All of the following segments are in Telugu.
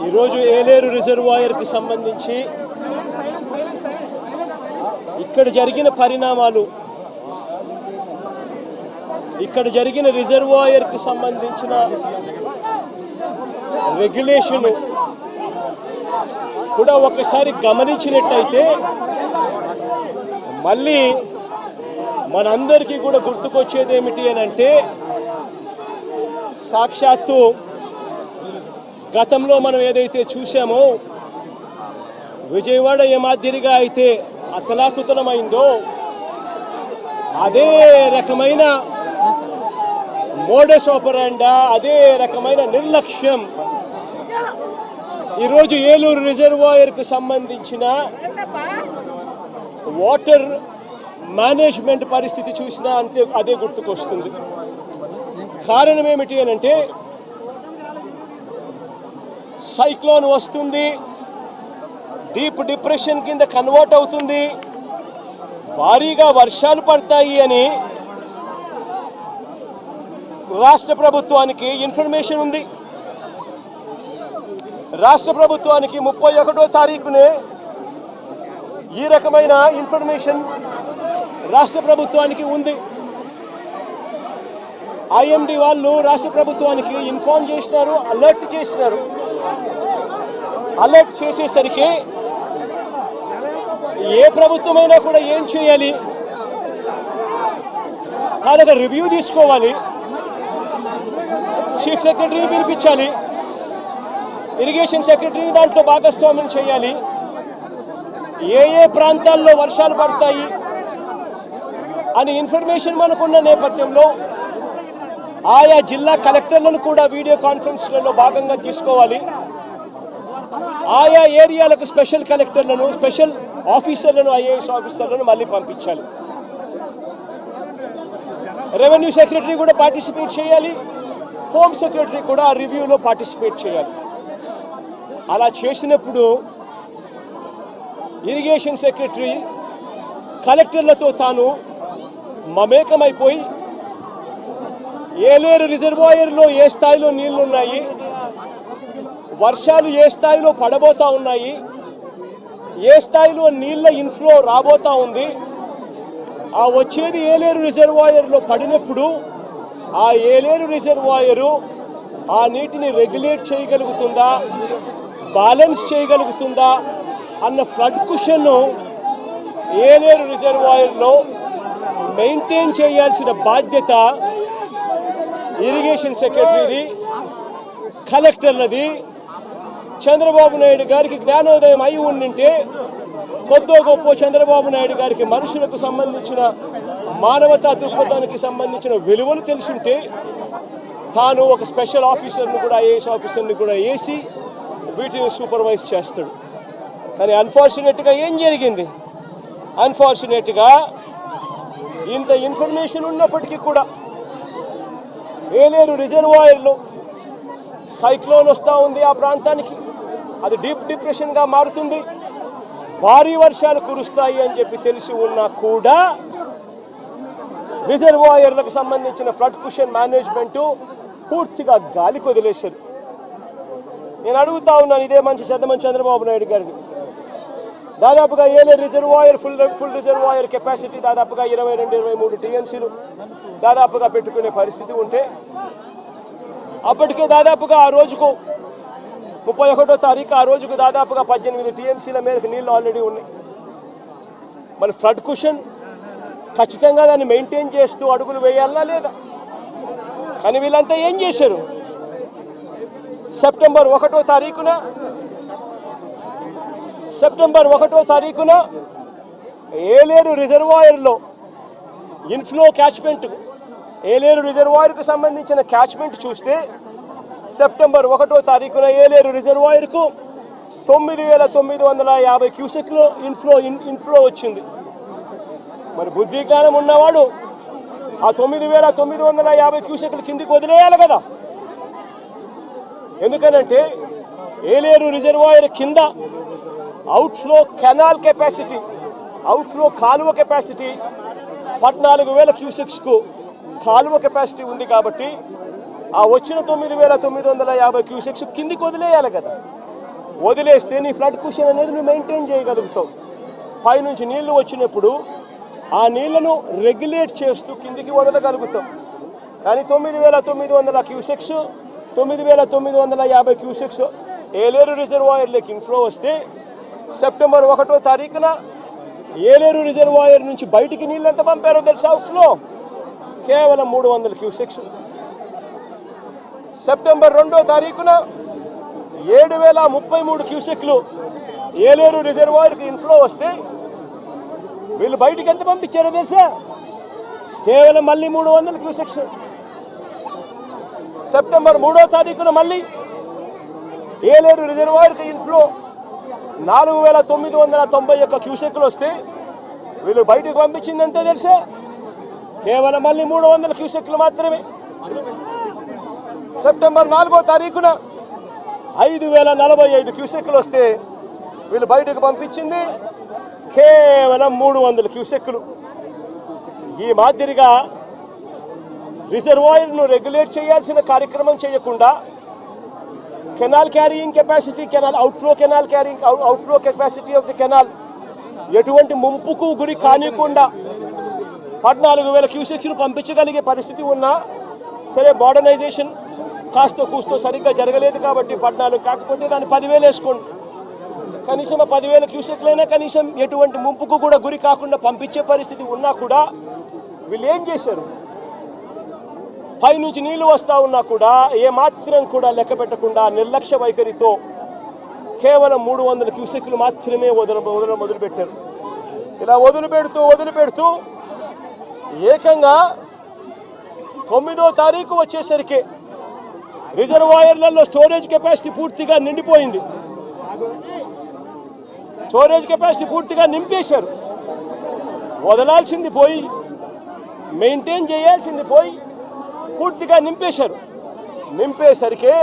ఈరోజు ఏలేరు రిజర్వాయర్కి సంబంధించి ఇక్కడ జరిగిన పరిణామాలు, ఇక్కడ జరిగిన రిజర్వాయర్కి సంబంధించిన రెగ్యులేషన్ కూడా ఒకసారి గమనించినట్టయితే మళ్ళీ మనందరికీ కూడా గుర్తుకొచ్చేది ఏమిటి అని అంటే, సాక్షాత్తు గతంలో మనం ఏదైతే చూసామో విజయవాడ ఏ మాదిరిగా అయితే అతలాకుతలమైందో అదే రకమైన మోడస్ ఆపరాండా, అదే రకమైన నిర్లక్ష్యం ఈరోజు ఏలూరు రిజర్వాయర్కు సంబంధించిన వాటర్ మేనేజ్మెంట్ పరిస్థితి చూసినా అంతే అదే గుర్తుకొస్తుంది. కారణం ఏమిటి అని అంటే, సైక్లోన్ వస్తుంది, డీప్ డిప్రెషన్ కింద కన్వర్ట్ అవుతుంది, భారీగా వర్షాలు పడతాయి అని రాష్ట్ర ప్రభుత్వానికి ఇన్ఫర్మేషన్ ఉంది. రాష్ట్ర ప్రభుత్వానికి 31వ తారీఖునే ఈ రకమైన ఇన్ఫర్మేషన్ రాష్ట్ర ప్రభుత్వానికి ఉంది. ఐఎండి వాళ్ళు రాష్ట్ర ప్రభుత్వానికి ఇన్ఫార్మ్ చేసినారు, అలర్ట్ చేసినారు. అలర్ట్ చేసేసరికి ఏ ప్రభుత్వమైనా కూడా ఏం చేయాలి, దానికి రివ్యూ తీసుకోవాలి, చీఫ్ సెక్రటరీని పిలిపించాలి, ఇరిగేషన్ సెక్రటరీని దాంట్లో భాగస్వామ్యం చేయాలి, ఏ ఏ ప్రాంతాల్లో వర్షాలు పడతాయి అని ఇన్ఫర్మేషన్ మనకున్న నేపథ్యంలో ఆయా జిల్లా కలెక్టర్లను కూడా వీడియో కాన్ఫరెన్స్లలో భాగంగా తీసుకోవాలి. ఆయా ఏరియాలకు స్పెషల్ కలెక్టర్లను, స్పెషల్ ఆఫీసర్లను, ఐఏఎస్ ఆఫీసర్లను మళ్ళీ పంపించాలి. రెవెన్యూ సెక్రటరీ కూడా పార్టిసిపేట్ చేయాలి, హోమ్ సెక్రటరీ కూడా ఆ రివ్యూలో పార్టిసిపేట్ చేయాలి. అలా చేసినప్పుడు ఇరిగేషన్ సెక్రటరీ కలెక్టర్లతో తాను మమేకమైపోయి ఏలేరు రిజర్వాయర్లో ఏ స్థాయిలో నీళ్లున్నాయి, వర్షాలు ఏ స్థాయిలో పడబోతా ఉన్నాయి, ఏ స్థాయిలో నీళ్ల ఇన్ఫ్లో రాబోతా ఉంది, ఆ వచ్చేది ఏలేరు రిజర్వాయర్లో పడినప్పుడు ఆ ఏలేరు రిజర్వాయరు ఆ నీటిని రెగ్యులేట్ చేయగలుగుతుందా, బ్యాలెన్స్ చేయగలుగుతుందా అన్న ఫ్లడ్ కుషన్ను ఏలేరు రిజర్వాయర్లో మెయింటైన్ చేయాల్సిన బాధ్యత ఇరిగేషన్ సెక్రటరీది, కలెక్టర్లది. చంద్రబాబు నాయుడు గారికి జ్ఞానోదయం అయి ఉండింటే, కొద్దో గొప్ప చంద్రబాబు నాయుడు గారికి మనుషులకు సంబంధించిన మానవతా దృక్పథానికి సంబంధించిన విలువలు తెలుసుంటే తాను ఒక స్పెషల్ ఆఫీసర్ను కూడా, ఐఏఎస్ ఆఫీసర్ని కూడా వేసి వీటిని సూపర్వైజ్ చేస్తాడు. కానీ అన్ఫార్చునేట్గా ఏం జరిగింది, అన్ఫార్చునేట్గా ఇంత ఇన్ఫర్మేషన్ ఉన్నప్పటికీ కూడా ఏలేరు రిజర్వాయర్లో సైక్లోన్ వస్తూ ఉంది, ఆ ప్రాంతానికి అది డీప్ డిప్రెషన్గా మారుతుంది, భారీ వర్షాలు కురుస్తాయి అని చెప్పి తెలిసి ఉన్నా కూడా రిజర్వాయర్లకు సంబంధించిన ఫ్లడ్ కుషన్ మేనేజ్మెంటు పూర్తిగా గాలికి వదిలేశారు. నేను అడుగుతా ఉన్నాను ఇదే మంచి చంద్రబాబు చంద్రబాబు నాయుడు గారిని, దాదాపుగా Yeleru reservoir full reservoir capacity దాదాపుగా 22-23 టీఎంసీలు దాదాపుగా పెట్టుకునే పరిస్థితి ఉంటే, అప్పటికే దాదాపుగా ఆ రోజుకు 31వ తారీఖు ఆ రోజుకు దాదాపుగా 18 టీఎంసీల మేరకు నీళ్ళు ఆల్రెడీ ఉన్నాయి. మరి ఫ్లడ్ కుషన్ ఖచ్చితంగా దాన్ని మెయింటైన్ చేస్తూ అడుగులు వేయాలా లేదా? కానీ వీళ్ళంతా ఏం చేశారు, సెప్టెంబర్ 1వ తారీఖున ఏలేరు రిజర్వాయర్లో ఇన్ఫ్లో క్యాచ్మెంట్, ఏలేరు రిజర్వాయర్కు సంబంధించిన క్యాచ్మెంట్ చూస్తే సెప్టెంబర్ 1వ తారీఖున ఏలేరు రిజర్వాయర్కు 9,950 క్యూసెక్లు ఇన్ఫ్లో వచ్చింది. మరి బుద్ధి జ్ఞానం ఉన్నవాడు ఆ 9,950 క్యూసెక్లు కిందికి వదిలేయాలి కదా. ఎందుకనంటే ఏలేరు రిజర్వాయర్ కింద అవుట్ఫ్లో కెనాల్ కెపాసిటీ, అవుట్ఫ్లో కాలువ కెపాసిటీ 14,000 క్యూసెక్స్కు కాలువ కెపాసిటీ ఉంది కాబట్టి ఆ వచ్చిన 9,950 క్యూసెక్స్ కిందికి వదిలేయాలి కదా. వదిలేస్తే నీ ఫ్లడ్ కుషన్ అనేది నువ్వు మెయింటైన్ చేయగలుగుతావు. పైనుంచి నీళ్లు వచ్చినప్పుడు ఆ నీళ్లను రెగ్యులేట్ చేస్తూ కిందికి వదలగలుగుతాం. కానీ 9,900 క్యూసెక్స్ 9,950 క్యూసెక్స్ ఏలేరు రిజర్వాయర్లోకి ఇన్ఫ్లో వస్తే సెప్టెంబర్ 1వ తారీఖున ఏలేరు రిజర్వాయర్ నుంచి బయటికి నీళ్ళు ఎంత పంపారో తెలుసా? ఫ్లో కేవలం 300 క్యూసెక్స్. సెప్టెంబర్ 2వ తారీఖున 7,033 క్యూసెక్లు ఏలేరు రిజర్వాయర్కి ఇన్ఫ్లో వస్తే వీళ్ళు బయటికి ఎంత పంపించారో తెలుసా? కేవలం మళ్ళీ 300 క్యూసెక్స్. సెప్టెంబర్ 3వ తారీఖున మళ్ళీ ఏలేరు రిజర్వాయర్కి ఇన్ఫ్లో 4,991 క్యూసెక్లు వస్తే వీళ్ళు బయటకు పంపించింది ఎంతో తెలుసా? కేవలం మళ్ళీ 300 క్యూసెక్లు మాత్రమే. సెప్టెంబర్ 4వ తారీఖున 5,045 క్యూసెక్లు వస్తే వీళ్ళు బయటకు పంపించింది కేవలం 300 క్యూసెక్లు. ఈ మాదిరిగా రిజర్వాయర్ను రెగ్యులేట్ చేయాల్సిన కార్యక్రమం చేయకుండా canal carrying capacity, outflow capacity of the canal ఎటువంటి ముంపుకు గురి కానికుండా 14,000 క్యూసెక్స్ను పంపించగలిగే పరిస్థితి ఉన్నా సరే, మోడర్నైజేషన్ కాస్త కూస్తో సరిగ్గా జరగలేదు కాబట్టి 14 కాకపోతే దాన్ని 10,000 వేసుకోండి. కనీసం ఆ 10,000 క్యూసెక్లైనా కనీసం ఎటువంటి ముంపుకు కూడా గురి కాకుండా పంపించే పరిస్థితి ఉన్నా కూడా వీళ్ళు ఏం చేశారు? పైనుంచి నీళ్లు వస్తూ ఉన్నా కూడా ఏమాత్రం కూడా లెక్క పెట్టకుండా నిర్లక్ష్య వైఖరితో కేవలం 300 క్యూసెక్లు మాత్రమే మొదలుపెట్టారు. ఇలా వదిలిపెడుతూ ఏకంగా 9వ తారీఖు వచ్చేసరికి రిజర్వాయర్లలో స్టోరేజ్ కెపాసిటీ పూర్తిగా నిండిపోయింది. స్టోరేజ్ కెపాసిటీ పూర్తిగా నింపేశారు. వదలాల్సింది పోయి మెయింటైన్ చేయాల్సింది పోయి పూర్తిగా నింపేశారు. నింపేసరికి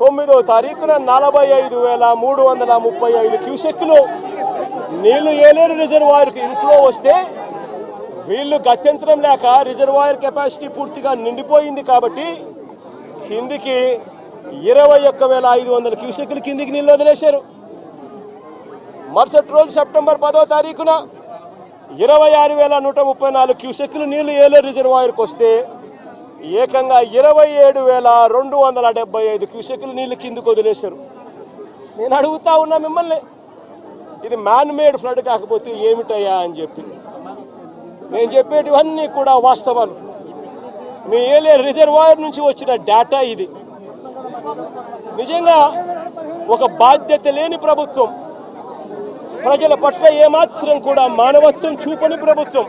9వ తారీఖున 45,335 క్యూసెక్లు నీళ్లు ఏలేరు రిజర్వాయర్కి ఇన్ఫ్లో వస్తే వీళ్ళు గత్యంతరం లేక రిజర్వాయర్ కెపాసిటీ పూర్తిగా నిండిపోయింది కాబట్టి కిందికి 21,500 క్యూసెక్లు కిందికి నీళ్ళు వదిలేశారు. మరుసటి రోజు సెప్టెంబర్ 10వ తారీఖున 26,134 క్యూసెక్లు నీళ్లు ఏలేరు రిజర్వాయర్కి వస్తే ఏకంగా 27,275 క్యూసెక్లు నీళ్లు కిందికి వదిలేశారు. నేను అడుగుతా ఉన్నా మిమ్మల్ని, ఇది మ్యాన్ మేడ్ ఫ్లడ్ కాకపోతే ఏమిటయ్యా అని చెప్పి. నేను చెప్పేటివన్నీ కూడా వాస్తవాలు. మీ ఏలేరు రిజర్వాయర్ నుంచి వచ్చిన డేటా ఇది. నిజంగా ఒక బాధ్యత లేని ప్రభుత్వం, ప్రజల పట్ల ఏమాత్రం కూడా మానవత్వం చూపని ప్రభుత్వం,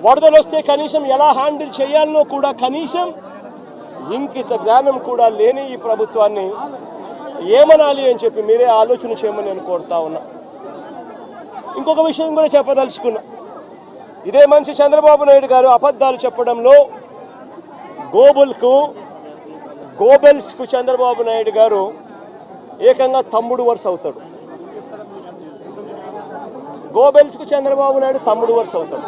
వరదలు వస్తే కనీసం ఎలా హ్యాండిల్ చేయాలనో కూడా కనీసం ఇంకిత జ్ఞానం కూడా లేని ఈ ప్రభుత్వాన్ని ఏమనాలి అని చెప్పి మీరే ఆలోచన చేయమని నేను కోరుతా ఉన్నా. ఇంకొక విషయం కూడా చెప్పదలుచుకున్నా. ఇదే మనిషి చంద్రబాబు నాయుడు గారు అబద్ధాలు చెప్పడంలో గోబెల్స్కు చంద్రబాబు నాయుడు గారు ఏకంగా తమ్ముడు వరుస అవుతాడు. గోబెల్స్కు చంద్రబాబు నాయుడు తమ్ముడు వరుస అవుతాడు.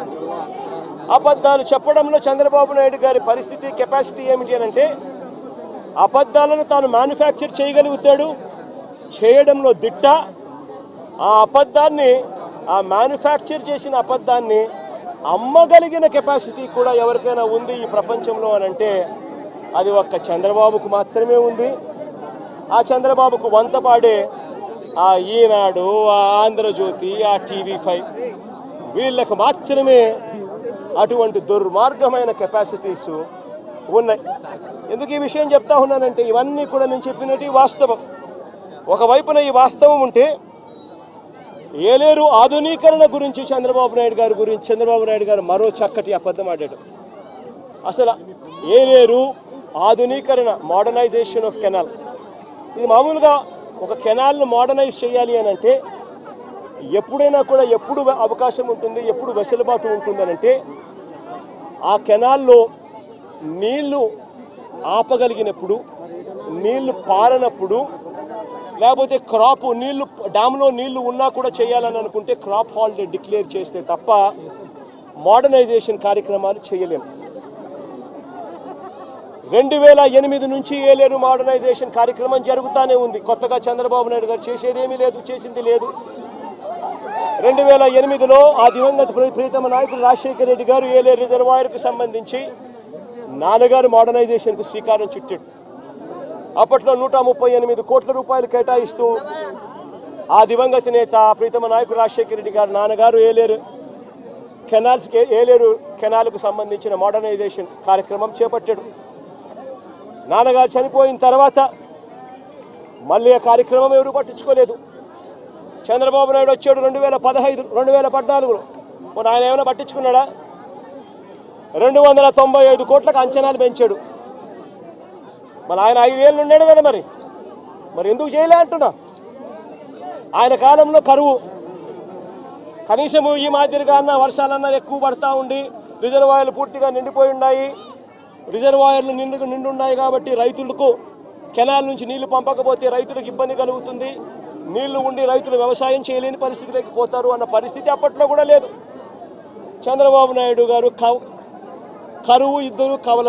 అబద్ధాలు చెప్పడంలో చంద్రబాబు నాయుడు గారి పరిస్థితి, కెపాసిటీ ఏమిటి అని అంటే అబద్ధాలను తాను మ్యానుఫ్యాక్చర్ చేయగలుగుతాడు, చేయడంలో దిట్ట. ఆ మ్యానుఫ్యాక్చర్ చేసిన అబద్ధాన్ని అమ్మగలిగిన కెపాసిటీ కూడా ఎవరికైనా ఉంది ఈ ప్రపంచంలో అని అంటే అది ఒక్క చంద్రబాబుకు మాత్రమే ఉంది. ఆ చంద్రబాబుకు వంతపాడే ఆ ఈనాడు, ఆ ఆంధ్రజ్యోతి, ఆ TV5 వీళ్ళకు మాత్రమే అటువంటి దుర్మార్గమైన కెపాసిటీస్ ఉన్నాయి. ఎందుకు ఈ విషయం చెప్తా ఉన్నానంటే ఇవన్నీ కూడా నేను చెప్పినట్టు వాస్తవం. ఒకవైపున ఈ వాస్తవం ఉంటే ఏలేరు ఆధునీకరణ గురించి చంద్రబాబు నాయుడు గారు మరో చక్కటి అబద్ధం ఆడాడు. అసలు ఏలేరు ఆధునీకరణ, మోడర్నైజేషన్ ఆఫ్ కెనాల్, ఇది మామూలుగా ఒక కెనాల్ను మోడర్నైజ్ చేయాలి అని అంటే ఎప్పుడైనా కూడా ఎప్పుడు అవకాశం ఉంటుంది, ఎప్పుడు వెసులుబాటు ఉంటుందనంటే ఆ కెనాల్లో నీళ్లు ఆపగలిగినప్పుడు, నీళ్లు పారనప్పుడు, లేకపోతే క్రాప్ నీళ్లు డ్యామ్లో నీళ్లు ఉన్నా కూడా చేయాలని అనుకుంటే క్రాప్ హాలిడే డిక్లేర్ చేస్తే తప్ప మోడర్నైజేషన్ కార్యక్రమాలు చేయలేము. 2008 నుంచి ఏలేరు మోడర్నైజేషన్ కార్యక్రమం జరుగుతూనే ఉంది. కొత్తగా చంద్రబాబు నాయుడు గారు చేసేదేమీ లేదు, చేసింది లేదు. 2008లో ఆ దివంగత ప్రీతమ నాయకుడు రాజశేఖర రెడ్డి గారు ఏలేరు రిజర్వాయర్కు సంబంధించి నాన్నగారు మోడర్నైజేషన్కు శ్రీకారం చుట్టాడు. అప్పట్లో 138 కోట్ల రూపాయలు కేటాయిస్తూ ఆ దివంగత నేత ప్రీతమ నాయకుడు రాజశేఖర రెడ్డి గారు నాన్నగారు ఏలేరు కెనాల్కు సంబంధించిన మోడర్నైజేషన్ కార్యక్రమం చేపట్టాడు. నాన్నగారు చనిపోయిన తర్వాత మళ్ళీ ఆ కార్యక్రమం ఎవరు పట్టించుకోలేదు. చంద్రబాబు నాయుడు వచ్చాడు 2014లో. ఆయన ఏమైనా పట్టించుకున్నాడా? 295 కోట్లకు అంచనాలు పెంచాడు. మరి ఆయన 5 ఏళ్ళు ఉన్నాడు కదా, మరి ఎందుకు చేయలే అంటున్నా. ఆయన కాలంలో కరువు, కనీసం ఈ మాదిరిగా అన్న వర్షాలన్నా ఎక్కువ పడతా ఉండి రిజర్వాయర్లు పూర్తిగా నిండిపోయి ఉన్నాయి. రిజర్వాయర్లు నిండున్నాయి కాబట్టి రైతులకు కెనాల్ నుంచి నీళ్లు పంపకపోతే రైతులకు ఇబ్బంది కలుగుతుంది. నీళ్లు ఉండి రైతులు వ్యవసాయం చేయలేని పరిస్థితిలోకి పోతారు అన్న పరిస్థితి అప్పట్లో కూడా లేదు. చంద్రబాబు నాయుడు గారు కరువు ఇద్దరు కవల